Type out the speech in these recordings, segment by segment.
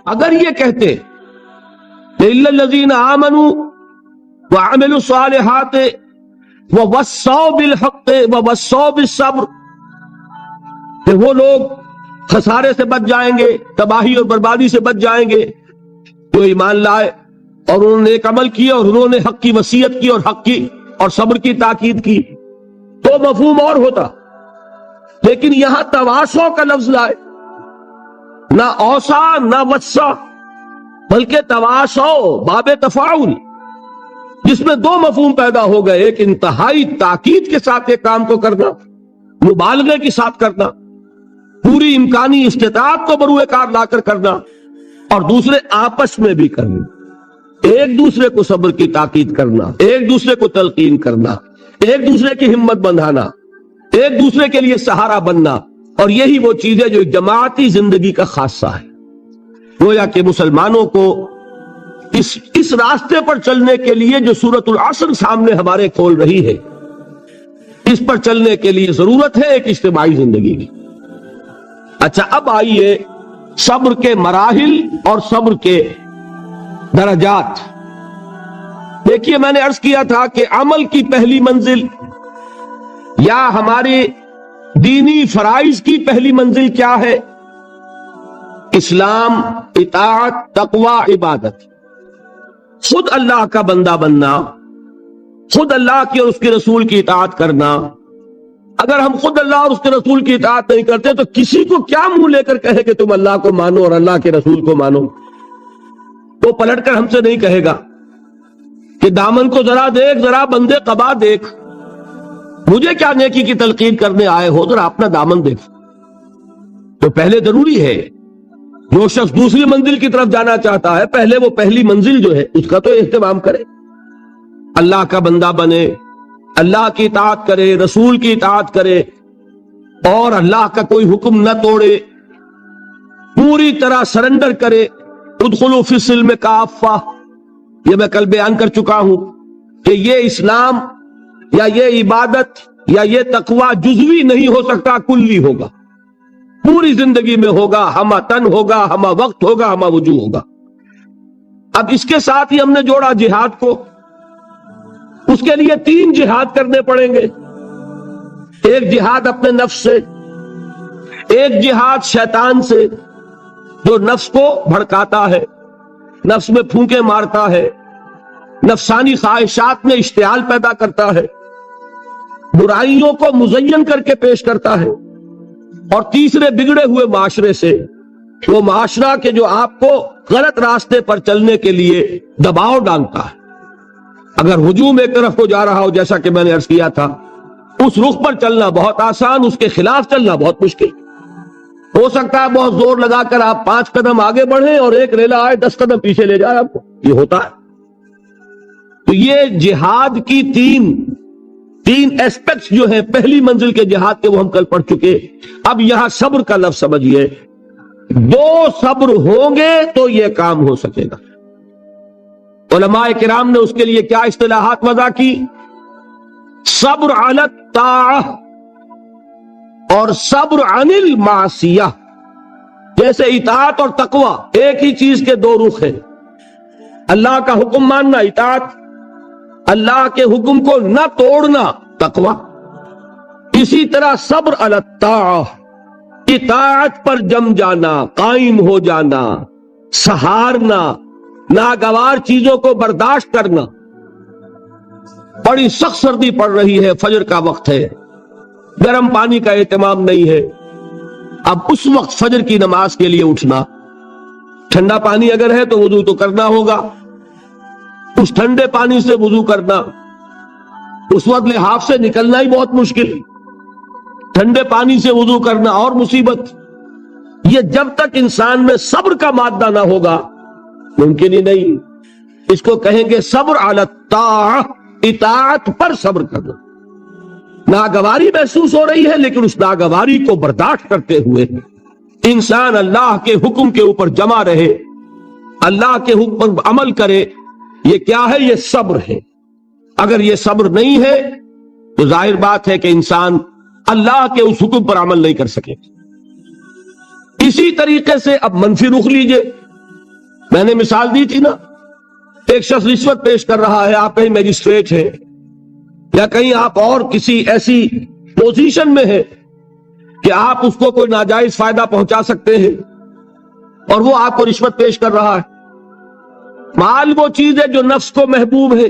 اگر یہ کہتے الا الذین آمنوا وعملوا الصالحات ووصوا بالحق ووصوا بالصبر، کہ وہ لوگ خسارے سے بچ جائیں گے، تباہی اور بربادی سے بچ جائیں گے جو ایمان لائے اور انہوں نے ایک عمل کیا اور انہوں نے حق کی وصیت کی اور حق کی اور صبر کی تاکید کی، تو مفہوم اور ہوتا۔ لیکن یہاں تواصو کا لفظ لائے، نہ اوسا نہ وسا، بلکہ تواصو باب تفاعل، جس میں دو مفہوم پیدا ہو گئے، ایک انتہائی تاکید کے ساتھ ایک کام کو کرنا، مبالغے کے ساتھ کرنا، پوری امکانی استطاعت کو بروئے کار لا کر کرنا، اور دوسرے آپس میں بھی کرنا، ایک دوسرے کو صبر کی تاکید کرنا، ایک دوسرے کو تلقین کرنا، ایک دوسرے کی ہمت بندھانا، ایک دوسرے کے لیے سہارا بننا، اور یہی وہ چیز ہے جو جماعتی زندگی کا خاصہ ہے۔ گویا کہ مسلمانوں کو اس راستے پر چلنے کے لیے جو سورۃ العصر سامنے ہمارے کھول رہی ہے، اس پر چلنے کے لیے ضرورت ہے ایک اجتماعی زندگی کی۔ اچھا، اب آئیے صبر کے مراحل اور صبر کے درجات۔ دیکھیے، میں نے عرض کیا تھا کہ عمل کی پہلی منزل یا ہمارے دینی فرائض کی پہلی منزل کیا ہے؟ اسلام، اطاعت، تقوی، عبادت۔ خود اللہ کا بندہ بننا، خود اللہ کی اور اس کے رسول کی اطاعت کرنا۔ اگر ہم خود اللہ اور اس کے رسول کی اطاعت نہیں کرتے تو کسی کو کیا منہ لے کر کہے کہ تم اللہ کو مانو اور اللہ کے رسول کو مانو؟ وہ پلٹ کر ہم سے نہیں کہے گا کہ دامن کو ذرا دیکھ، ذرا بندے قبا دیکھ، مجھے کیا نیکی کی تلقین کرنے آئے ہو، ذرا اپنا دامن دیکھ۔ تو پہلے ضروری ہے جو شخص دوسری منزل کی طرف جانا چاہتا ہے، پہلے وہ پہلی منزل جو ہے اس کا تو اہتمام کرے، اللہ کا بندہ بنے، اللہ کی اطاعت کرے، رسول کی اطاعت کرے، اور اللہ کا کوئی حکم نہ توڑے، پوری طرح سرنڈر کرے۔ ادخلوا فی السلم کافہ، یہ میں کل بیان کر چکا ہوں کہ یہ اسلام یا یہ عبادت یا یہ تقوی جزوی نہیں ہو سکتا، کلی ہوگا، پوری زندگی میں ہوگا، ہمہ تن ہوگا، ہمہ وقت ہوگا، ہمہ وجوہ ہوگا۔ اب اس کے ساتھ ہی ہم نے جوڑا جہاد کو۔ اس کے لیے 3 جہاد کرنے پڑیں گے، ایک جہاد اپنے نفس سے، ایک جہاد شیطان سے جو نفس کو بھڑکاتا ہے، نفس میں پھونکے مارتا ہے، نفسانی خواہشات میں اشتعال پیدا کرتا ہے، برائیوں کو مزین کر کے پیش کرتا ہے، اور تیسرے بگڑے ہوئے معاشرے سے، وہ معاشرہ کے جو آپ کو غلط راستے پر چلنے کے لیے دباؤ ڈالتا ہے۔ اگر ہجوم ایک طرف کو جا رہا ہو، جیسا کہ میں نے عرض کیا تھا، اس رخ پر چلنا بہت آسان، اس کے خلاف چلنا بہت مشکل۔ ہو سکتا ہے بہت زور لگا کر آپ 5 قدم آگے بڑھیں اور ایک ریلا آئے 10 قدم پیچھے لے جائے آپ کو، یہ ہوتا ہے۔ تو یہ جہاد کی تین ایسپیکٹس جو ہیں پہلی منزل کے جہاد کے، وہ ہم کل پڑھ چکے۔ اب یہاں صبر کا لفظ سمجھیے، 2 صبر ہوں گے تو یہ کام ہو سکے گا۔ علماء کرام نے اس کے لیے کیا اصطلاحات وضع کی؟ صبر علی الطاعہ اور صبر عن المعصیہ۔ جیسے اطاعت اور تقوی ایک ہی چیز کے 2 رخ ہیں، اللہ کا حکم ماننا اطاعت، اللہ کے حکم کو نہ توڑنا تقوی۔ اسی طرح صبر علی الطاعہ، اطاعت پر جم جانا، قائم ہو جانا، سہارنا، ناگوار چیزوں کو برداشت کرنا۔ بڑی سخت سردی پڑ رہی ہے، فجر کا وقت ہے، گرم پانی کا اہتمام نہیں ہے، اب اس وقت فجر کی نماز کے لیے اٹھنا، ٹھنڈا پانی اگر ہے تو وضو تو کرنا ہوگا، اس ٹھنڈے پانی سے وضو کرنا، اس وقت لحاف سے نکلنا ہی بہت مشکل، ٹھنڈے پانی سے وضو کرنا اور مصیبت۔ یہ جب تک انسان میں صبر کا مادہ نہ ہوگا ممکن ہی نہیں۔ اس کو کہیں گے صبر علی الطاعہ، اطاعت پر صبر کرنا۔ ناگواری محسوس ہو رہی ہے، لیکن اس ناگواری کو برداشت کرتے ہوئے انسان اللہ کے حکم کے اوپر جمع رہے، اللہ کے حکم پر عمل کرے۔ یہ کیا ہے؟ یہ صبر ہے۔ اگر یہ صبر نہیں ہے تو ظاہر بات ہے کہ انسان اللہ کے اس حکم پر عمل نہیں کر سکے۔ اسی طریقے سے اب منفی رخ لیجئے، میں نے مثال دی تھی نا، ایک شخص رشوت پیش کر رہا ہے، آپ کہیں میجسٹریٹ ہیں یا کہیں آپ اور کسی ایسی پوزیشن میں ہیں کہ آپ اس کو کوئی ناجائز فائدہ پہنچا سکتے ہیں، اور وہ آپ کو رشوت پیش کر رہا ہے۔ مال وہ چیز ہے جو نفس کو محبوب ہے،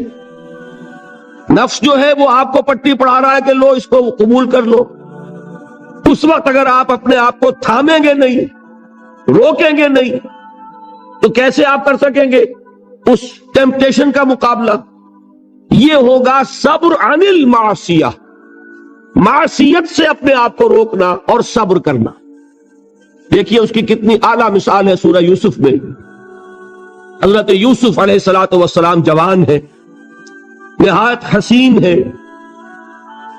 نفس جو ہے وہ آپ کو پٹی پڑھا رہا ہے کہ لو اس کو قبول کر لو۔ اس وقت اگر آپ اپنے آپ کو تھامیں گے نہیں، روکیں گے نہیں، تو کیسے آپ کر سکیں گے اس ٹیمپٹیشن کا مقابلہ؟ یہ ہوگا صبر عن المعصیہ، معصیت سے اپنے آپ کو روکنا اور صبر کرنا۔ دیکھیے اس کی کتنی اعلیٰ مثال ہے سورہ یوسف میں۔ حضرت یوسف علیہ السلام جوان ہے، نہایت حسین ہے،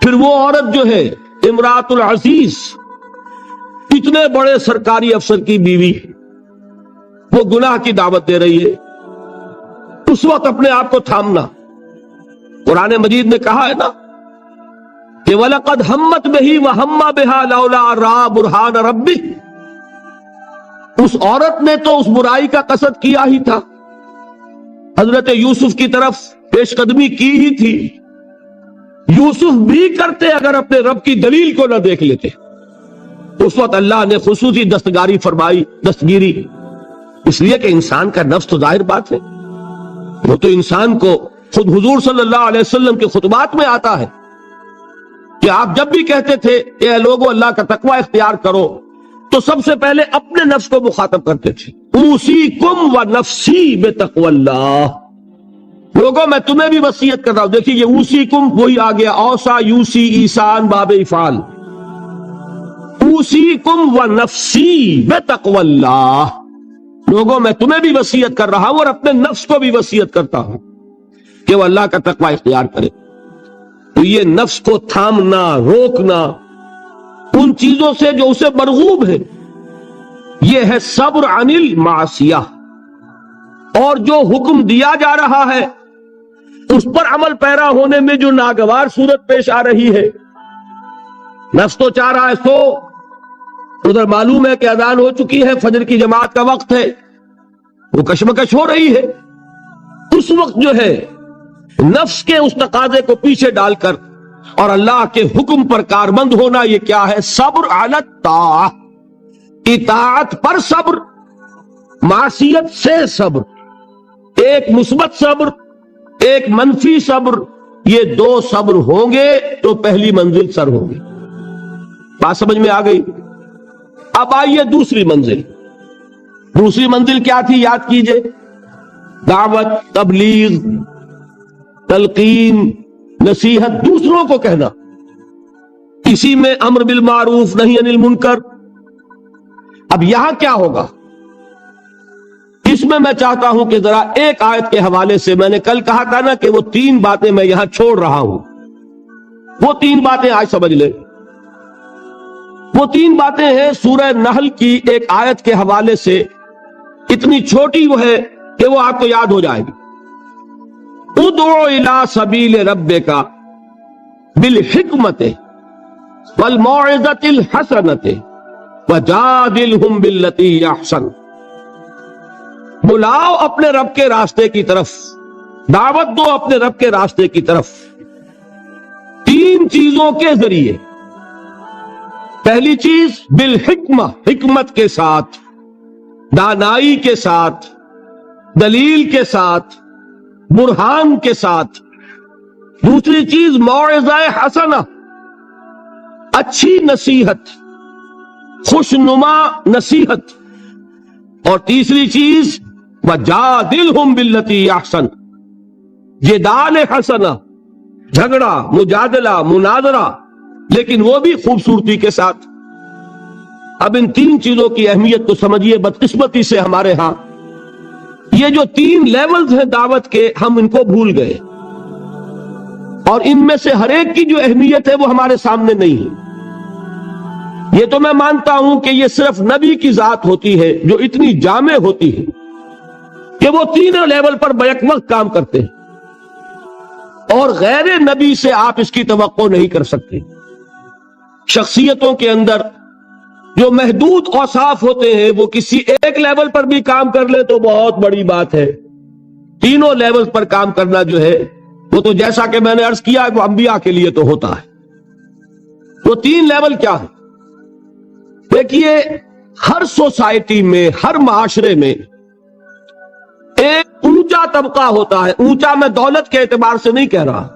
پھر وہ عورت جو ہے امراۃ العزیز، اتنے بڑے سرکاری افسر کی بیوی، وہ گناہ کی دعوت دے رہی ہے۔ اس وقت اپنے آپ کو تھامنا، قرآن مجید نے کہا ہے نا کہ وَلَقَدْ هَمَّتْ بِهِ وَهَمَّ بِهَا لَوْلَا رَأَىٰ بُرْهَانَ رَبِّهِ، اس عورت نے تو اس برائی کا قصد کیا ہی تھا، حضرت یوسف کی طرف پیش قدمی کی ہی تھی، یوسف بھی کرتے اگر اپنے رب کی دلیل کو نہ دیکھ لیتے۔ اس وقت اللہ نے خصوصی دستگاری فرمائی، دستگیری، اس لیے کہ انسان کا نفس تو ظاہر بات ہے، وہ تو انسان کو خود حضور صلی اللہ علیہ وسلم کے خطبات میں آتا ہے کہ آپ جب بھی کہتے تھے اے لوگوں اللہ کا تقوی اختیار کرو، تو سب سے پہلے اپنے نفس کو مخاطب کرتے تھے، اوصیکم ونفسی بتقوی اللہ، لوگوں میں تمہیں بھی وصیت کر رہا ہوں۔ دیکھیے یہ اوصیکم وہی آ گیا، اوصا یوسی ایسان باب افعال، اوصیکم ونفسی بتقوی اللہ، لوگوں میں تمہیں بھی وصیت کر رہا ہوں اور اپنے نفس کو بھی وصیت کرتا ہوں کہ وہ اللہ کا تقوی اختیار کرے۔ تو یہ نفس کو تھامنا، روکنا ان چیزوں سے جو اسے مرغوب ہے، یہ ہے صبر عن المعصیہ۔ اور جو حکم دیا جا رہا ہے اس پر عمل پیرا ہونے میں جو ناگوار صورت پیش آ رہی ہے، نفس تو چاہ رہا ہے سو، ادھر معلوم ہے کہ اذان ہو چکی ہے، فجر کی جماعت کا وقت ہے، وہ کشمکش ہو رہی ہے، اس وقت جو ہے نفس کے اس تقاضے کو پیچھے ڈال کر اور اللہ کے حکم پر کاربند ہونا، یہ کیا ہے؟ صبر علی الطاعہ، اطاعت پر صبر، معصیت سے صبر، ایک مثبت صبر، ایک منفی صبر، یہ دو صبر ہوں گے تو پہلی منزل سر ہوگی۔ بات سمجھ میں آ گئی؟ اب آئیے دوسری منزل۔ دوسری منزل کیا تھی؟ یاد کیجئے، دعوت، تبلیغ، تلقین، نصیحت، دوسروں کو کہنا، اسی میں امر بالمعروف نہی عن المنکر۔ اب یہاں کیا ہوگا؟ اس میں چاہتا ہوں کہ ذرا ایک آیت کے حوالے سے، میں نے کل کہا تھا نا کہ وہ تین باتیں میں یہاں چھوڑ رہا ہوں، وہ تین باتیں آج سمجھ لیں۔ وہ تین باتیں ہیں سورہ نحل کی ایک آیت کے حوالے سے، اتنی چھوٹی وہ ہے کہ وہ آپ کو یاد ہو جائے گی۔ ادعو الی سبیل ربک بالحکمت والموعظۃ الحسنۃ وجادلہم باللتی ہی احسن، بلاؤ اپنے رب کے راستے کی طرف، دعوت دو اپنے رب کے راستے کی طرف تین چیزوں کے ذریعے۔ پہلی چیز بالحکمہ، حکمت کے ساتھ، دانائی کے ساتھ، دلیل کے ساتھ، برہان کے ساتھ۔ دوسری چیز موعظہ حسنہ، اچھی نصیحت، خوشنما نصیحت۔ اور تیسری چیز وجادلہم باللتی احسن، جدال حسنہ، جھگڑا، مجادلہ، مناظرہ، لیکن وہ بھی خوبصورتی کے ساتھ۔ اب ان تین چیزوں کی اہمیت تو سمجھیے، بدقسمتی سے ہمارے ہاں یہ جو تین لیولز ہیں دعوت کے، ہم ان کو بھول گئے، اور ان میں سے ہر ایک کی جو اہمیت ہے وہ ہمارے سامنے نہیں ہے۔ یہ تو میں مانتا ہوں کہ یہ صرف نبی کی ذات ہوتی ہے جو اتنی جامع ہوتی ہے کہ وہ تینوں لیول پر بیک وقت کام کرتے ہیں، اور غیر نبی سے آپ اس کی توقع نہیں کر سکتے۔ شخصیتوں کے اندر جو محدود اوصاف ہوتے ہیں وہ کسی ایک لیول پر بھی کام کر لے تو بہت بڑی بات ہے. تینوں لیول پر کام کرنا جو ہے وہ تو جیسا کہ میں نے عرض کیا وہ انبیاء کے لیے تو ہوتا ہے. وہ 3 لیول کیا ہے؟ دیکھیے ہر سوسائٹی میں، ہر معاشرے میں ایک اونچا طبقہ ہوتا ہے. اونچا میں دولت کے اعتبار سے نہیں کہہ رہا،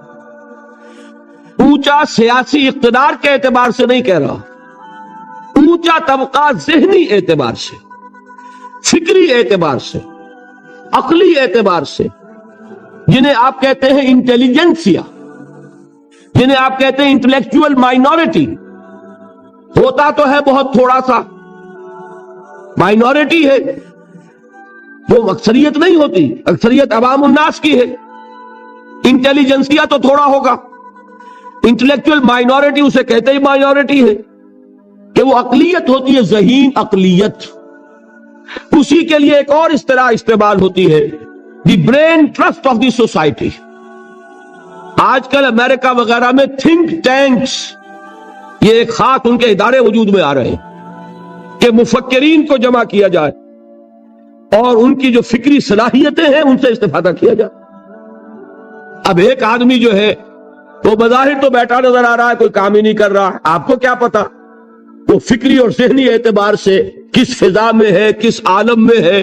اونچا سیاسی اقتدار کے اعتبار سے نہیں کہہ رہا، اونچا طبقہ ذہنی اعتبار سے، فکری اعتبار سے، عقلی اعتبار سے، جنہیں آپ کہتے ہیں انٹیلیجنسیا، جنہیں آپ کہتے ہیں انٹلیکچوئل مائنورٹی. ہوتا تو ہے بہت تھوڑا سا، مائنورٹی ہے، وہ اکثریت نہیں ہوتی، اکثریت عوام الناس کی ہے. انٹیلیجنسیا تو تھوڑا ہوگا، انٹلیکچوئل مائنورٹی اسے کہتے ہی مائنورٹی ہے کہ وہ اقلیت ہوتی ہے، ذہین اقلیت. اسی کے لیے ایک اور اصطلاح استعمال ہوتی ہے، دی brain trust of the society. آج کل امریکہ وغیرہ میں تھنک ٹینکس، یہ ایک خاص ان کے ادارے وجود میں آ رہے ہیں کہ مفکرین کو جمع کیا جائے اور ان کی جو فکری صلاحیتیں ہیں ان سے استفادہ کیا جائے. اب ایک آدمی جو ہے وہ بظاہر تو بیٹھا نظر آ رہا ہے، کوئی کام ہی نہیں کر رہا. آپ کو کیا پتا وہ فکری اور ذہنی اعتبار سے کس فضا میں ہے، کس عالم میں ہے،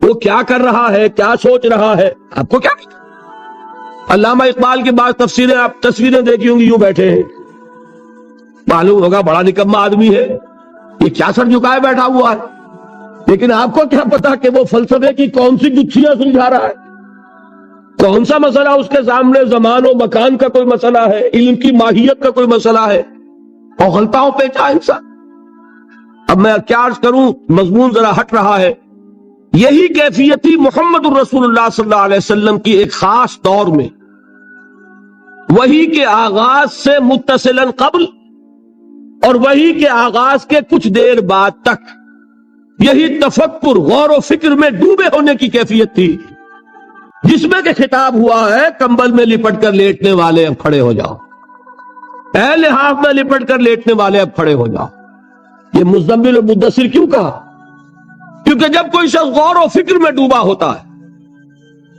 وہ کیا کر رہا ہے، کیا سوچ رہا ہے، آپ کو کیا پتا. علامہ اقبال کی بعض تفسیریں آپ تصویریں دیکھی ہوں گی، یوں بیٹھے ہیں، معلوم ہوگا بڑا نکما آدمی ہے، یہ کیا سر جھکائے بیٹھا ہوا ہے. لیکن آپ کو کیا پتا کہ وہ فلسفے کی کون سی گتھیاں سلجھا رہا ہے، کون سا مسئلہ اس کے سامنے، زمان و مکان کا کوئی مسئلہ ہے، علم کی ماہیت کا کوئی مسئلہ ہے، اور غلطاؤں پہ چاہ انسان. اب میں کیا عرض کروں، مضمون ذرا ہٹ رہا ہے. یہی کیفیت تھی محمد الرسول اللہ صلی اللہ علیہ وسلم کی ایک خاص دور میں، وہی کے آغاز سے متصلاً قبل اور وہی کے آغاز کے کچھ دیر بعد تک یہی تفکر، غور و فکر میں ڈوبے ہونے کی کیفیت تھی، جس میں کہ خطاب ہوا ہے کمبل میں لپٹ کر لیٹنے والے اب کھڑے ہو جاؤ، اے لحاف میں لپٹ کر لیٹنے والے اب کھڑے ہو جاؤ. یہ مزمل اور مدثر کیوں کہا؟ کیونکہ جب کوئی شخص غور و فکر میں ڈوبا ہوتا ہے،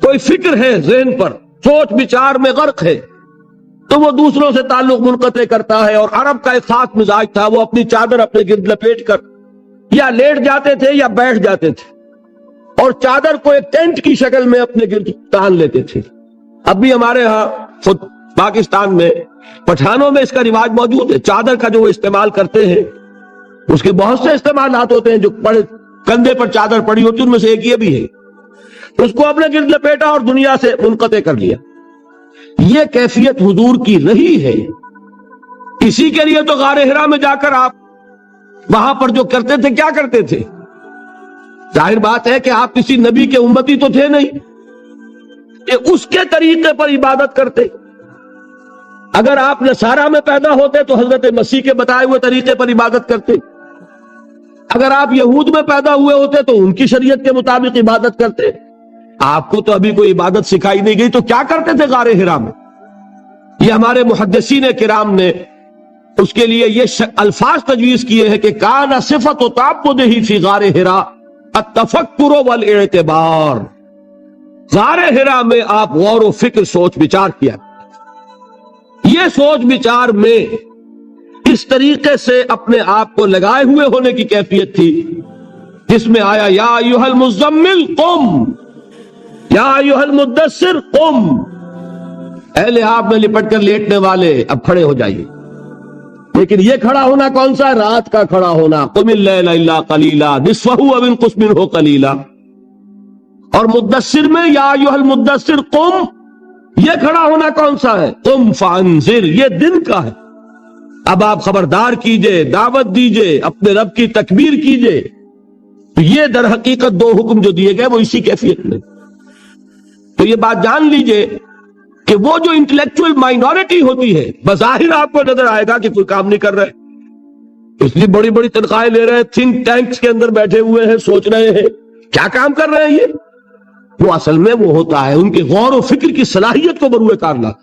کوئی فکر ہے ذہن پر، سوچ بچار میں غرق ہے، تو وہ دوسروں سے تعلق منقطع کرتا ہے. اور عرب کا ایک خاص مزاج تھا، وہ اپنی چادر اپنے گرد لپیٹ کر یا لیٹ جاتے تھے یا بیٹھ جاتے تھے، اور چادر کو ایک ٹینٹ کی شکل میں اپنے گرد تان لیتے تھے. اب بھی ہمارے ہاں خود پاکستان میں پٹھانوں میں اس کا رواج موجود ہے. چادر کا جو وہ استعمال کرتے ہیں، اس کے بہت سے استعمالات ہوتے ہیں. جو کندھے پر چادر پڑی ہوتی ان میں سے ایک یہ بھی ہے، اس کو اپنے گرد لپیٹا اور دنیا سے منقطع کر لیا. یہ کیفیت حضور کی رہی ہے. اسی کے لیے تو غار حرا میں جا کر آپ وہاں پر جو کرتے تھے، کیا کرتے تھے؟ ظاہر بات ہے کہ آپ کسی نبی کے امتی تو تھے نہیں کہ اس کے طریقے پر عبادت کرتے. اگر آپ نصارہ میں پیدا ہوتے تو حضرت مسیح کے بتائے ہوئے طریقے پر عبادت کرتے. اگر آپ یہود میں پیدا ہوئے ہوتے تو ان کی شریعت کے مطابق عبادت کرتے. آپ کو تو ابھی کوئی عبادت سکھائی نہیں گئی، تو کیا کرتے تھے غار حرا میں؟ یہ ہمارے محدثین کرام نے اس کے لیے یہ الفاظ تجویز کیے ہیں کہ کان صفت و تعبدہ فی غار حرا التفکر والاعتبار. غار حرا میں آپ غور و فکر، سوچ بچار کیا. یہ سوچ بچار میں اس طریقے سے اپنے آپ کو لگائے ہوئے ہونے کی کیفیت تھی جس میں آیا یا ایھا المزمل قم، یا ایھا المدثر قم، اے لحاف میں لپٹ کر لیٹنے والے اب کھڑے ہو جائیے. لیکن یہ کھڑا ہونا کون سا؟ رات کا کھڑا ہونا. قم اللیل الا قلیلا نصفہ او انقص منہ قلیلا. اور مدثر میں یا ایھا المدثر قم، یہ کھڑا ہونا کون سا ہے؟ قم فانذر، یہ دن کا ہے. اب آپ خبردار کیجئے، دعوت دیجئے، اپنے رب کی تکبیر کیجئے. یہ در حقیقت دو حکم جو دیے گئے وہ اسی کیفیت میں. تو یہ بات جان لیجئے کہ وہ جو انٹلیکچوئل مائنورٹی ہوتی ہے، بظاہر آپ کو نظر آئے گا کہ کوئی کام نہیں کر رہے، اس لیے بڑی بڑی تنخواہیں لے رہے ہیں، تھنک ٹینکس کے اندر بیٹھے ہوئے ہیں، سوچ رہے ہیں کیا کام کر رہے ہیں. یہ وہ اصل میں وہ ہوتا ہے ان کے غور و فکر کی صلاحیت کو بروئے کار لانا،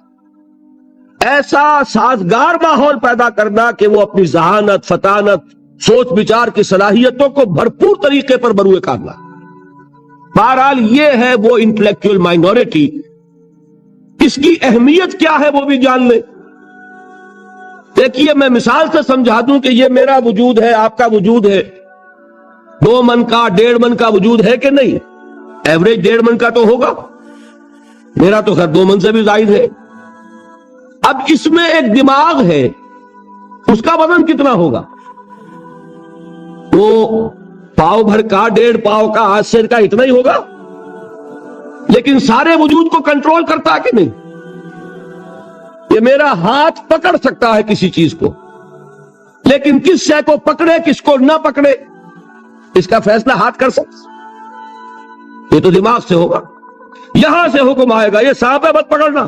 ایسا سازگار ماحول پیدا کرنا کہ وہ اپنی ذہانت، فطانت، سوچ بچار کی صلاحیتوں کو بھرپور طریقے پر بروئے کار لا۔ بہرحال یہ ہے وہ انٹلیکچوئل مائنورٹی، اس کی اہمیت کیا ہے وہ بھی جان لیں۔ دیکھیے میں مثال سے سمجھا دوں کہ یہ میرا وجود ہے، آپ کا وجود ہے، 2 من کا 1.5 من کا وجود ہے کہ نہیں؟ ایوریج 1.5 من کا تو ہوگا، میرا تو خیر 2 من سے بھی زائد ہے۔ اب اس میں ایک دماغ ہے، اس کا وزن کتنا ہوگا؟ وہ پاؤ بھر کا 1.5 پاؤ کا 8 سیر کا اتنا ہی ہوگا، لیکن سارے وجود کو کنٹرول کرتا ہے کہ نہیں؟ یہ میرا ہاتھ پکڑ سکتا ہے کسی چیز کو، لیکن کس شے کو پکڑے کس کو نہ پکڑے اس کا فیصلہ ہاتھ کر سکتا، یہ تو دماغ سے ہوگا۔ یہاں سے حکم آئے گا یہ سانپ ہے مت پکڑنا،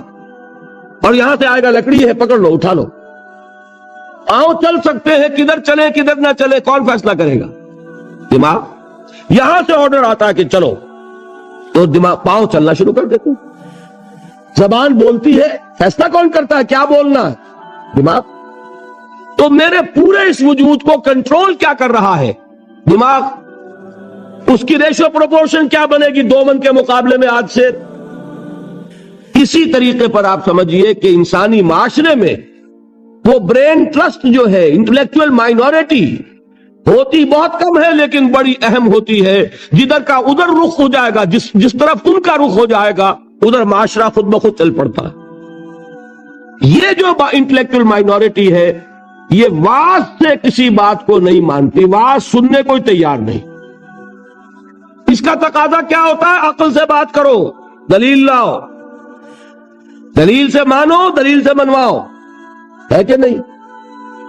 اور یہاں سے آئے گا لکڑی ہے پکڑ لو اٹھا لو۔ پاؤں چل سکتے ہیں، کدھر چلے کدھر نہ چلے کون فیصلہ کرے گا؟ دماغ۔ یہاں سے آرڈر آتا ہے کہ چلو تو دماغ پاؤں چلنا شروع کر دیتے ہیں۔ زبان بولتی ہے، فیصلہ کون کرتا ہے کیا بولنا ہے؟ دماغ۔ تو میرے پورے اس وجود کو کنٹرول کیا کر رہا ہے؟ دماغ۔ اس کی ریشو پروپورشن کیا بنے گی 2 من کے مقابلے میں 8 سے؟ اسی طریقے پر آپ سمجھیے کہ انسانی معاشرے میں وہ برین ٹرسٹ جو ہے، انٹلیکچوئل مائنورٹی ہوتی بہت کم ہے لیکن بڑی اہم ہوتی ہے۔ جدھر کا ادھر رخ ہو جائے گا، جس طرف ان کا رخ ہو جائے گا ادھر معاشرہ خود بخود چل پڑتا ہے۔ یہ جو انٹلیکچوئل مائنورٹی ہے یہ واز سے کسی بات کو نہیں مانتی، واز سننے کو تیار نہیں۔ اس کا تقاضا کیا ہوتا ہے؟ عقل سے بات کرو، دلیل لاؤ، دلیل سے مانو، دلیل سے منواؤ، ہے کہ نہیں؟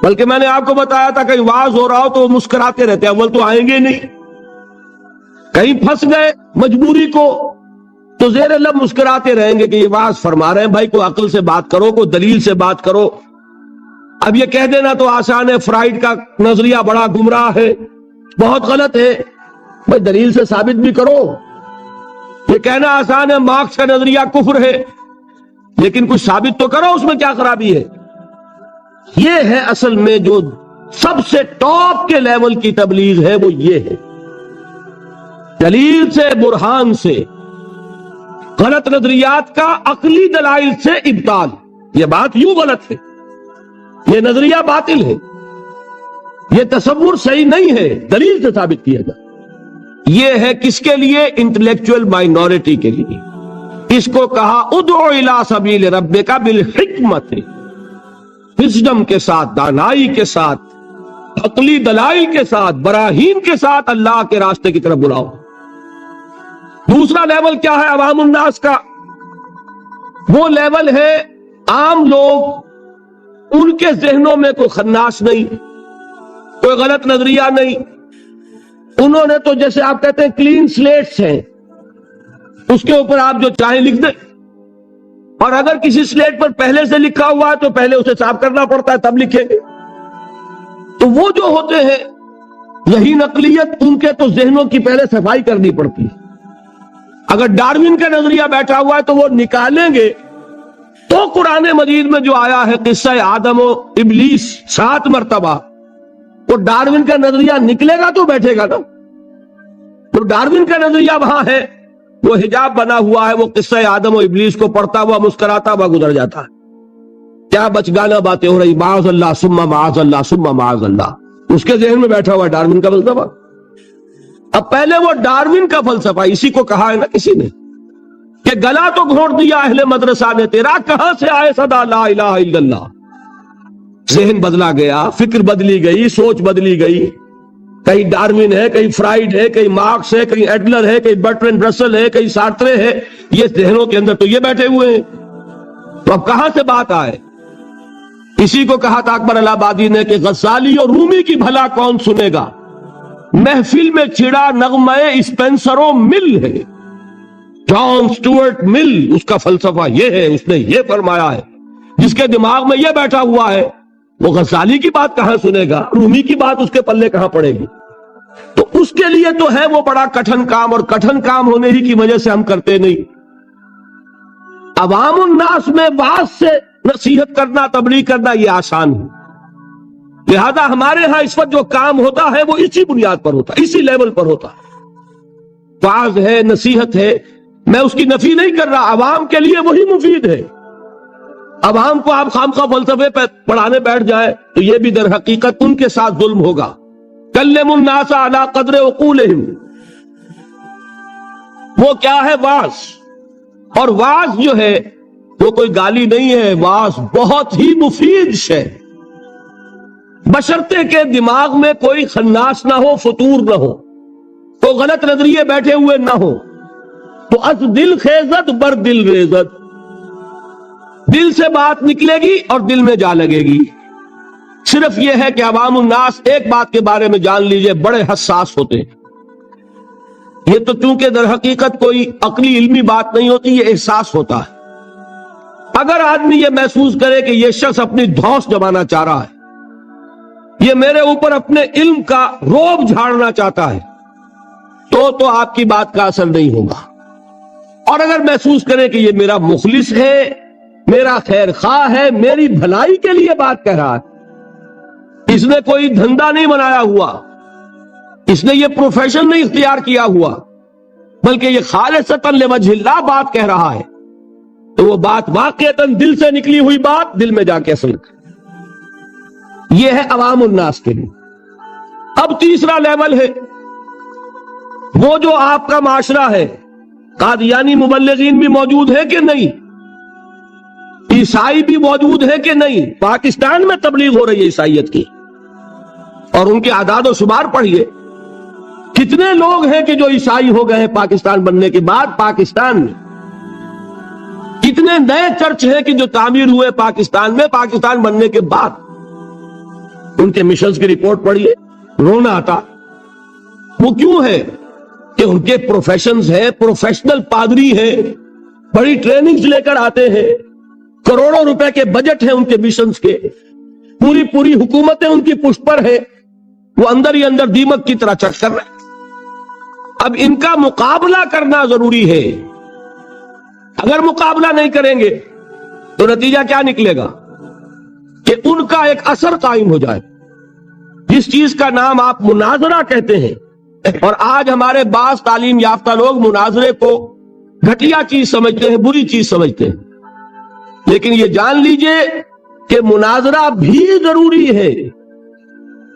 بلکہ میں نے آپ کو بتایا تھا کہیں واز ہو رہا ہو تو وہ مسکراتے رہتے ہیں، اول تو آئیں گے نہیں، کہیں پھنس گئے مجبوری کو تو زیر لب مسکراتے رہیں گے کہ یہ واز فرما رہے ہیں، بھائی کوئی عقل سے بات کرو، کوئی دلیل سے بات کرو۔ اب یہ کہہ دینا تو آسان ہے، فرائیڈ کا نظریہ بڑا گمراہ ہے، بہت غلط ہے، بھائی دلیل سے ثابت بھی کرو۔ یہ کہنا آسان ہے، مارکس کا نظریہ کفر ہے، لیکن کچھ ثابت تو کرو اس میں کیا خرابی ہے۔ یہ ہے اصل میں جو سب سے ٹاپ کے لیول کی تبلیغ ہے، وہ یہ ہے، دلیل سے، برہان سے، غلط نظریات کا عقلی دلائل سے ابطال۔ یہ بات یوں غلط ہے، یہ نظریہ باطل ہے، یہ تصور صحیح نہیں ہے، دلیل سے ثابت کیا جائے۔ یہ ہے کس کے لیے؟ انٹلیکچوئل مائنورٹی کے لیے۔ اس کو کہا ادعو الی سبیل ربک بالحکمت، وزڈم کے ساتھ، دانائی کے ساتھ، عقلی دلائل کے ساتھ، براہین کے ساتھ اللہ کے راستے کی طرف بلاؤ۔ دوسرا لیول کیا ہے عوام الناس کا؟ وہ لیول ہے عام لوگ، ان کے ذہنوں میں کوئی خناس نہیں، کوئی غلط نظریہ نہیں، انہوں نے تو جیسے آپ کہتے ہیں کلین سلیٹس ہیں، اس کے اوپر آپ جو چاہیں لکھ دیں، اور اگر کسی سلیٹ پر پہلے سے لکھا ہوا ہے تو پہلے اسے صاف کرنا پڑتا ہے تب لکھیں گے۔ تو وہ جو ہوتے ہیں یہی نقلیت، ان کے تو ذہنوں کی پہلے صفائی کرنی پڑتی ہے۔ اگر ڈارون کا نظریہ بیٹھا ہوا ہے تو وہ نکالیں گے تو قرآن مجید میں جو آیا ہے قصہ آدم و ابلیس 7 مرتبہ، وہ ڈارون کا نظریہ نکلے گا تو بیٹھے گا نا۔ تو ڈارون کا نظریہ وہاں ہے، وہ حجاب بنا ہوا ہے، وہ قصہ آدم و ابلیس کو پڑھتا ہوا مسکراتا ہوا گزر جاتا ہے۔ کیا بچگانہ باتیں ہو رہی، معاذ اللہ ثم معاذ اللہ ثم معاذ اللہ، اس کے ذہن میں بیٹھا ہوا ڈارون کا فلسفہ۔ اب پہلے وہ ڈارون کا فلسفہ، اسی کو کہا ہے نا کسی نے کہ گلا تو گھونٹ دیا اہل مدرسہ نے تیرا، کہاں سے آئے صدا لا الہ الا اللہ۔ ذہن بدلا گیا، فکر بدلی گئی، سوچ بدلی گئی، کہیں ڈارون ہے، کہیں فرائیڈ ہے، کہیں مارکس ہے، کہیں ایڈلر ہے، کہیں برٹرینڈ رسل ہے، کہیں سارترے ہے، یہ ذہنوں کے اندر تو یہ بیٹھے ہوئے ہیں، تو اب کہاں سے بات آئے؟ اسی کو کہا تھا اکبر الہ آبادی نے کہ غزالی اور رومی کی بھلا کون سنے گا، محفل میں چھڑا نغمہ اسپینسر و مل ہے۔ جان سٹورٹ مل، اس کا فلسفہ یہ ہے، اس نے یہ فرمایا ہے، جس کے دماغ میں یہ بیٹھا ہوا ہے وہ غزالی کی بات کہاں سنے گا، رومی کی بات اس کے پلے کہاں پڑے گی؟ تو اس کے لیے تو ہے وہ بڑا کٹھن کام، اور کٹھن کام ہونے ہی کی وجہ سے ہم کرتے نہیں۔ عوام الناس میں واز سے نصیحت کرنا، تبلیغ کرنا یہ آسان ہے، لہذا ہمارے ہاں اس وقت جو کام ہوتا ہے وہ اسی بنیاد پر ہوتا ہے، اسی لیول پر ہوتا ہے. وعظ ہے، نصیحت ہے، میں اس کی نفی نہیں کر رہا، عوام کے لیے وہی مفید ہے. عوام کو آپ خامخواہ فلسفے پڑھانے بیٹھ جائیں تو یہ بھی در حقیقت ان کے ساتھ ظلم ہوگا. کلم الناس علی قدر عقولہم، وہ کیا ہے؟ واعظ. اور واعظ جو ہے وہ کوئی گالی نہیں ہے، واعظ بہت ہی مفید شے، بشرطے کے دماغ میں کوئی خناس نہ ہو، فطور نہ ہو، تو غلط نظریے بیٹھے ہوئے نہ ہو. تو از دل خیزت بر دل ریزت، دل سے بات نکلے گی اور دل میں جا لگے گی. صرف یہ ہے کہ عوام الناس ایک بات کے بارے میں جان لیجئے، بڑے حساس ہوتے ہیں. یہ تو چونکہ در حقیقت کوئی عقلی علمی بات نہیں ہوتی، یہ احساس ہوتا ہے. اگر آدمی یہ محسوس کرے کہ یہ شخص اپنی دھوس جمانا چاہ رہا ہے، یہ میرے اوپر اپنے علم کا روب جھاڑنا چاہتا ہے، تو آپ کی بات کا اثر نہیں ہوگا. اور اگر محسوس کرے کہ یہ میرا مخلص ہے، میرا خیر خواہ ہے، میری بھلائی کے لیے بات کہہ رہا ہے، اس نے کوئی دھندا نہیں بنایا ہوا، اس نے یہ پروفیشن نہیں اختیار کیا ہوا، بلکہ یہ خالصتاً لوجہ اللہ بات کہہ رہا ہے، تو وہ بات واقعتاً دل سے نکلی ہوئی بات دل میں جا کے اثر کرے. یہ ہے عوام الناس کے لیے. اب تیسرا لیول ہے وہ جو آپ کا معاشرہ ہے. قادیانی مبلغین بھی موجود ہے کہ نہیں؟ عیسائی بھی موجود ہے کہ نہیں؟ پاکستان میں تبلیغ ہو رہی ہے عیسائیت کی، اور ان کے اعداد و شمار پڑھیے، کتنے لوگ ہیں کہ جو عیسائی ہو گئے ہیں پاکستان بننے کے بعد. پاکستان میں کتنے نئے چرچ ہیں کہ جو تعمیر ہوئے پاکستان میں پاکستان بننے کے بعد. ان کے مشنز کی رپورٹ پڑھیے، رونا آتا. وہ کیوں ہے؟ کہ ان کے پروفیشنز ہیں، پروفیشنل پادری ہیں، بڑی ٹریننگز لے کر آتے ہیں، کروڑوں روپے کے بجٹ ہیں ان کے مشنز کے، پوری حکومتیں ان کی پشت پر ہے، وہ اندر ہی اندر دیمک کی طرح چٹ کر رہے ہیں. اب ان کا مقابلہ کرنا ضروری ہے. اگر مقابلہ نہیں کریں گے تو نتیجہ کیا نکلے گا؟ کہ ان کا ایک اثر قائم ہو جائے. جس چیز کا نام آپ مناظرہ کہتے ہیں، اور آج ہمارے بعض تعلیم یافتہ لوگ مناظرے کو گھٹیا چیز سمجھتے ہیں، بری چیز سمجھتے ہیں. لیکن یہ جان لیجئے کہ مناظرہ بھی ضروری ہے،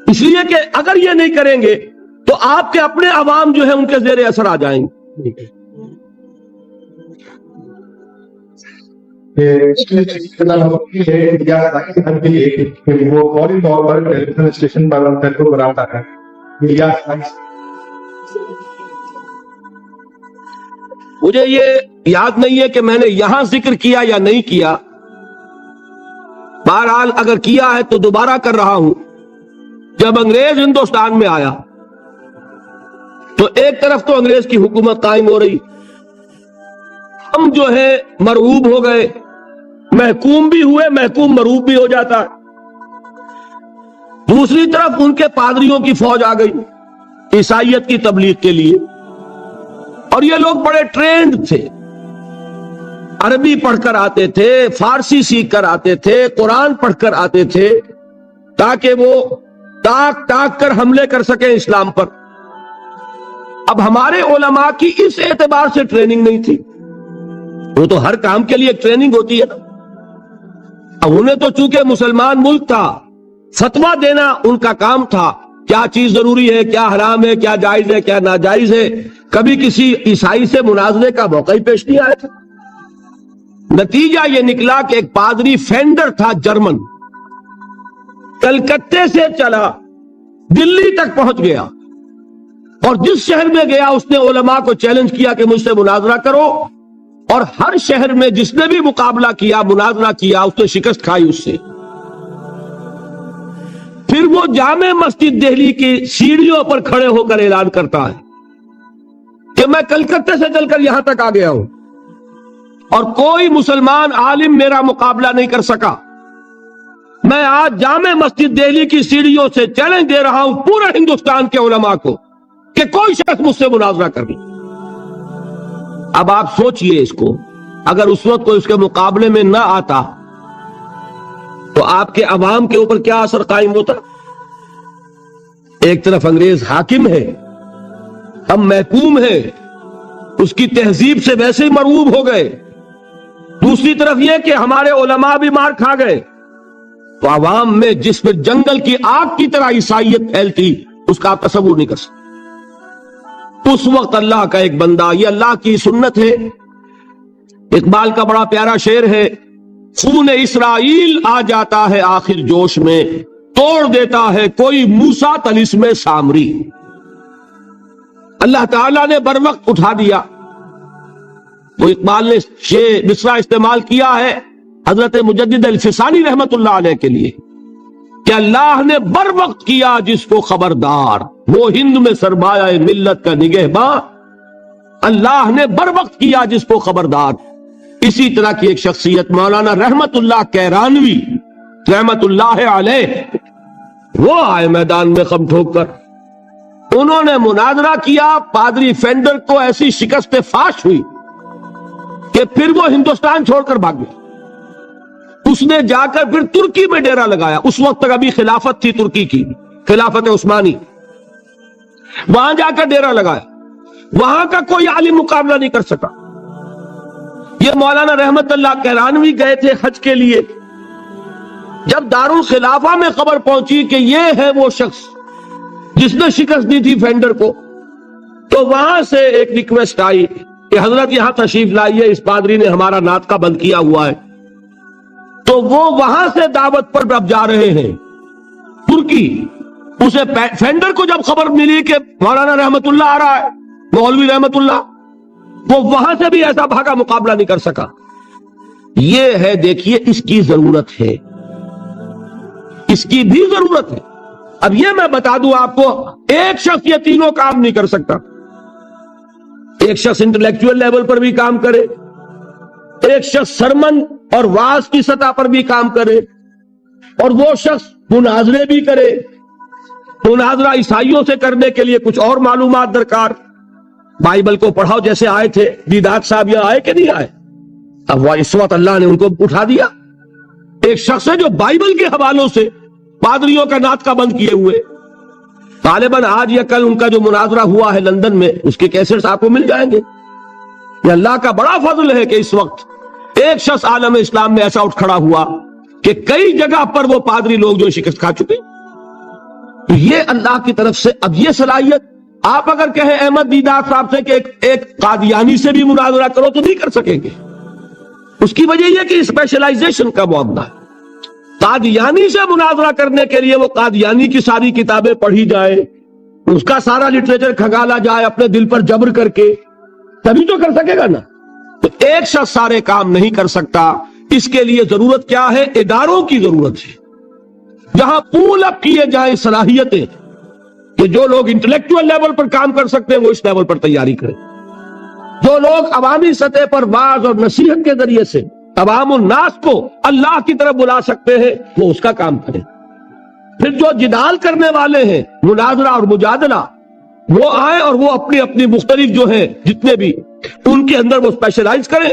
اس لیے کہ اگر یہ نہیں کریں گے تو آپ کے اپنے عوام جو ہے ان کے زیر اثر آ جائیں گے. مجھے یہ یاد نہیں ہے کہ میں نے یہاں ذکر کیا یا نہیں کیا، بہرحال اگر کیا ہے تو دوبارہ کر رہا ہوں. جب انگریز ہندوستان میں آیا تو ایک طرف تو انگریز کی حکومت قائم ہو رہی، ہم جو ہے مرعوب ہو گئے، محکوم بھی ہوئے، محکوم مرعوب بھی ہو جاتا. دوسری طرف ان کے پادریوں کی فوج آ گئی عیسائیت کی تبلیغ کے لیے، اور یہ لوگ بڑے ٹرینڈ تھے، عربی پڑھ کر آتے تھے، فارسی سیکھ کر آتے تھے، قرآن پڑھ کر آتے تھے، تاکہ وہ ٹاک کر حملے کر سکیں اسلام پر. اب ہمارے علماء کی اس اعتبار سے ٹریننگ نہیں تھی. وہ تو ہر کام کے لیے ایک ٹریننگ ہوتی ہے نا. اب انہیں تو چونکہ مسلمان ملک تھا، فتویٰ دینا ان کا کام تھا، کیا چیز ضروری ہے، کیا حرام ہے، کیا جائز ہے، کیا ناجائز ہے. کبھی کسی عیسائی سے مناظرے کا موقع ہی پیش نہیں آیا تھا. نتیجہ یہ نکلا کہ ایک پادری فینڈر تھا جرمن، کلکتے سے چلا دلی تک پہنچ گیا، اور جس شہر میں گیا اس نے علماء کو چیلنج کیا کہ مجھ سے مناظرہ کرو، اور ہر شہر میں جس نے بھی مقابلہ کیا، مناظرہ کیا، اس نے شکست کھائی اس سے. پھر وہ جامع مسجد دہلی کی سیڑھیوں پر کھڑے ہو کر اعلان کرتا ہے کہ میں کلکتے سے چل کر یہاں تک آ گیا ہوں اور کوئی مسلمان عالم میرا مقابلہ نہیں کر سکا. میں آج جامع مسجد دہلی کی سیڑھیوں سے چیلنج دے رہا ہوں پورے ہندوستان کے علماء کو کہ کوئی شخص مجھ سے مناظرہ کر لے. اب آپ سوچئے اس کو، اگر اس وقت کوئی اس کے مقابلے میں نہ آتا تو آپ کے عوام کے اوپر کیا اثر قائم ہوتا؟ ایک طرف انگریز حاکم ہے، ہم محکوم ہیں، اس کی تہذیب سے ویسے ہی مرعوب ہو گئے، دوسری طرف یہ کہ ہمارے علماء بھی مار کھا گئے، تو عوام میں جس میں جنگل کی آگ کی طرح عیسائیت پھیلتی، اس کا آپ تصور نہیں کر سکتے۔ اس وقت اللہ کا ایک بندہ، یہ اللہ کی سنت ہے، اقبال کا بڑا پیارا شعر ہے، خون اسرائیل آ جاتا ہے آخر جوش میں، توڑ دیتا ہے کوئی موسیٰ طلسم سامری۔ اللہ تعالیٰ نے بر وقت اٹھا دیا۔ وہ اقبال نے یہ مصرع استعمال کیا ہے حضرت مجدد الفسانی رحمت اللہ علیہ کے لیے کہ اللہ نے بر وقت کیا جس کو خبردار، وہ ہند میں سرمایہ ملت کا نگہباں، اللہ نے بر وقت کیا جس کو خبردار۔ اسی طرح کی ایک شخصیت مولانا رحمت اللہ کیرانوی رحمت اللہ علیہ، وہ آئے میدان میں خم ٹھوک کر، انہوں نے مناظرہ کیا، پادری فینڈر کو ایسی شکست فاش ہوئی کہ پھر وہ ہندوستان چھوڑ کر بھاگ گیا۔ اس نے جا کر پھر ترکی میں ڈیرا لگایا، اس وقت تک ابھی خلافت تھی ترکی کی، خلافت عثمانی، وہاں جا کر ڈیرا لگایا، وہاں کا کوئی عالم مقابلہ نہیں کر سکا۔ یہ مولانا رحمت اللہ کیرانوی گئے تھے حج کے لیے، جب دارالخلافہ میں خبر پہنچی کہ یہ ہے وہ شخص جس نے شکست دی تھی فینڈر کو، تو وہاں سے ایک ریکویسٹ آئی کہ حضرت یہاں تشریف لائیے، اس پادری نے ہمارا ناطقہ بند کیا ہوا ہے۔ تو وہ وہاں سے دعوت پر اب جا رہے ہیں ترکی۔ اسے فینڈر کو جب خبر ملی کہ مولانا رحمت اللہ آ رہا ہے، مولوی رحمت اللہ، وہ وہاں سے بھی ایسا بھاگا، مقابلہ نہیں کر سکا۔ یہ ہے، دیکھیے اس کی ضرورت ہے، اس کی بھی ضرورت ہے۔ اب یہ میں بتا دوں آپ کو، ایک شخص یہ تینوں کام نہیں کر سکتا۔ ایک شخص انٹلیکچوئل لیول پر بھی کام کرے، ایک شخص سرمن اور واعظ کی سطح پر بھی کام کرے، اور وہ شخص مناظرے بھی کرے۔ مناظرہ عیسائیوں سے کرنے کے لیے کچھ اور معلومات درکار، بائبل کو پڑھاؤ جیسے آئے تھے دیدات صاحب، یہاں آئے کہ نہیں آئے؟ اب وہ اس وقت اللہ نے ان کو اٹھا دیا۔ ایک شخص ہے جو بائبل کے حوالوں سے پادریوں کا ناطقہ بند کیے ہوئے، غالباً آج یا کل ان کا جو مناظرہ ہوا ہے لندن میں، اس کے کیسٹس آپ کو مل جائیں گے۔ یہ اللہ کا بڑا فضل ہے کہ اس وقت ایک شخص عالم اسلام میں ایسا اٹھ کھڑا ہوا کہ کئی جگہ پر وہ پادری لوگ جو شکست کھا چکے۔ یہ اللہ کی طرف سے اب یہ صلاحیت، آپ اگر کہیں احمد دیدات صاحب سے کہ ایک قادیانی سے بھی مناظرہ کرو تو نہیں کر سکیں گے۔ اس کی وجہ یہ کہ اسپیشلائزیشن کا معاملہ ہے۔ قادیانی سے مناظرہ کرنے کے لیے وہ قادیانی کی ساری کتابیں پڑھی جائے، اس کا سارا لٹریچر کھنگالا جائے اپنے دل پر جبر کر کے، تبھی تو کر سکے گا نا۔ تو ایک شخص سارے کام نہیں کر سکتا، اس کے لیے ضرورت کیا ہے؟ اداروں کی ضرورت ہے، جہاں پول اپ کیے جائیں صلاحیتیں، کہ جو لوگ انٹلیکچوئل لیول پر کام کر سکتے ہیں وہ اس لیول پر تیاری کریں، جو لوگ عوامی سطح پر واعظ اور نصیحت کے ذریعے سے عوام الناس کو اللہ کی طرف بلا سکتے ہیں وہ اس کا کام کریں۔ پھر جو جدال کرنے والے ہیں، مناظرہ اور مجادلہ، وہ آئیں اور وہ اپنی اپنی مختلف جو ہیں جتنے بھی ان کے اندر وہ اسپیشلائز کریں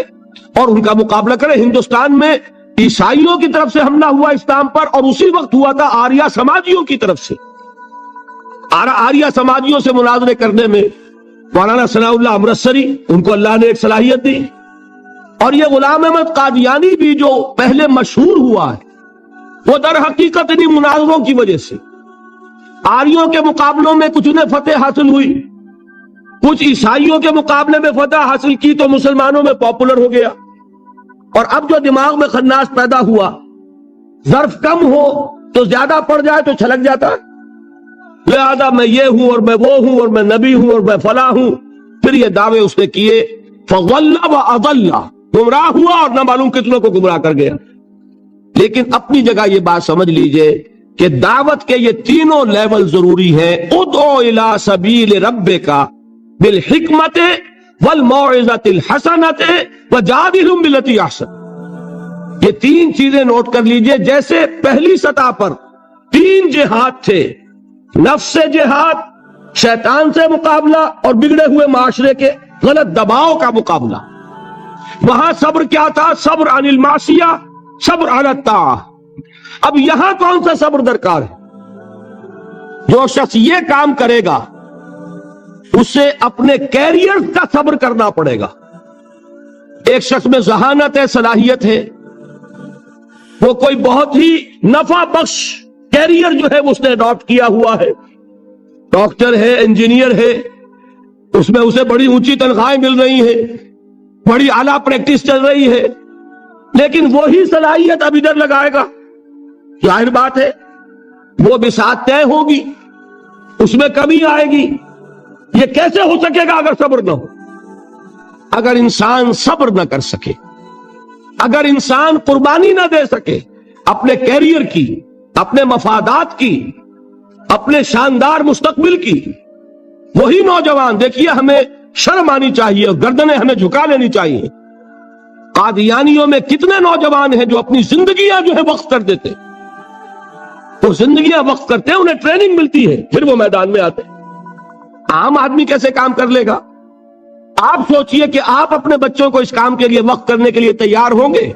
اور ان کا مقابلہ کریں۔ ہندوستان میں عیسائیوں کی طرف سے حملہ ہوا اسلام پر، اور اسی وقت ہوا تھا آریہ سماجیوں کی طرف سے۔ آریہ سماجیوں سے مناظرے کرنے میں مولانا ثناء اللہ امرتسری، ان کو اللہ نے ایک صلاحیت دی، اور یہ غلام احمد قادیانی بھی جو پہلے مشہور ہوا ہے، وہ در حقیقت انہی مناظروں کی وجہ سے آریوں کے مقابلوں میں کچھ انہیں فتح حاصل ہوئی، کچھ عیسائیوں کے مقابلے میں فتح حاصل کی تو مسلمانوں میں پاپولر ہو گیا، اور اب جو دماغ میں خناس پیدا ہوا، ظرف کم ہو تو زیادہ پڑ جائے تو چھلک جاتا ہے، لہذا میں یہ ہوں اور میں وہ ہوں اور میں نبی ہوں اور میں فلاں ہوں۔ پھر یہ دعوے اس نے کیے، فضل و اضل، گمراہ ہوا اور نہ معلوم کتنوں کو گمراہ کر گیا۔ لیکن اپنی جگہ یہ بات سمجھ لیجئے کہ دعوت کے یہ تینوں لیول ضروری ہیں۔ ادعو الی سبیل ربک بالحکمت والموعظۃ الحسنۃ وجادلھم باللتی احسن۔ یہ تین چیزیں نوٹ کر لیجئے۔ جیسے پہلی سطح پر تین جہاد تھے، نفس سے جہاد، شیطان سے مقابلہ، اور بگڑے ہوئے معاشرے کے غلط دباؤ کا مقابلہ۔ وہاں صبر کیا تھا؟ صبر عن المعصیہ، صبر علی الطاعہ۔ اب یہاں کون سا صبر درکار ہے؟ جو شخص یہ کام کرے گا اسے اپنے کیریئر کا صبر کرنا پڑے گا. ایک شخص میں ذہانت ہے، صلاحیت ہے، وہ کوئی بہت ہی نفع بخش کیریئر جو ہے اس نے اڈاپٹ کیا ہوا ہے، ڈاکٹر ہے، انجینئر ہے، اس میں اسے بڑی اونچی تنخواہیں مل رہی ہیں، بڑی اعلیٰ پریکٹس چل رہی ہے، لیکن وہی صلاحیت اب ادھر لگائے گا، ظاہر بات ہے وہ بساط طے ہوگی، اس میں کمی آئے گی. یہ کیسے ہو سکے گا اگر صبر نہ ہو؟ اگر انسان صبر نہ کر سکے، اگر انسان قربانی نہ دے سکے اپنے کیریئر کی، اپنے مفادات کی، اپنے شاندار مستقبل کی، وہی نوجوان دیکھیے ہمیں شرم آنی چاہیے، گردنیں ہمیں جھکا لینی چاہیے. قادیانیوں میں کتنے نوجوان ہیں جو اپنی زندگیاں جو ہے وقف کر دیتے، وہ زندگیاں وقف کرتے ہیں، انہیں ٹریننگ ملتی ہے، پھر وہ میدان میں آتے ہیں. عام آدمی کیسے کام کر لے گا؟ آپ سوچئے کہ آپ اپنے بچوں کو اس کام کے لیے وقف کرنے کے لیے تیار ہوں گے؟